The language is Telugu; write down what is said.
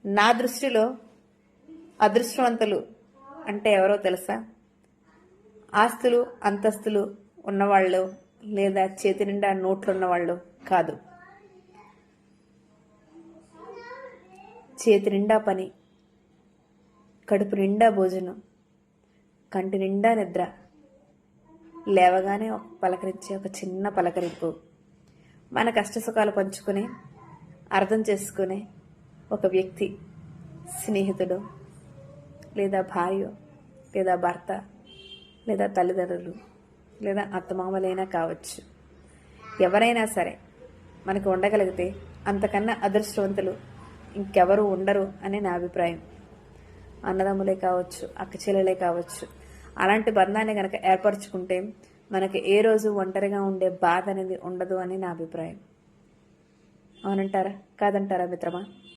నా దృష్టిలో అదృష్టవంతులు అంటే ఎవరో తెలుసా? ఆస్తులు అంతస్తులు ఉన్నవాళ్ళు లేదా చేతి నిండా నోట్లు ఉన్నవాళ్ళు కాదు. చేతి నిండా పని, కడుపు నిండా భోజనం, కంటి నిండా నిద్ర, లేవగానే పలకరించే ఒక చిన్న పలకరింపు, మన కష్టసుఖాలు పంచుకునే అర్థం చేసుకునే ఒక వ్యక్తి, స్నేహితుడు లేదా భార్య లేదా భర్త లేదా తల్లిదండ్రులు లేదా అత్తమామలైనా కావచ్చు. ఎవరైనా సరే మనకు ఉండగలిగితే అంతకన్నా అదృష్టవంతులు ఇంకెవరు ఉండరు అని నా అభిప్రాయం. అన్నదమ్ములే కావచ్చు, అక్క చెల్లెలే కావచ్చు, అలాంటి బంధాన్ని కనుక ఏర్పరచుకుంటే మనకి ఏ రోజు ఒంటరిగా ఉండే బాధ అనేది ఉండదు అని నా అభిప్రాయం. అవునంటారా కాదంటారా మిత్రమా?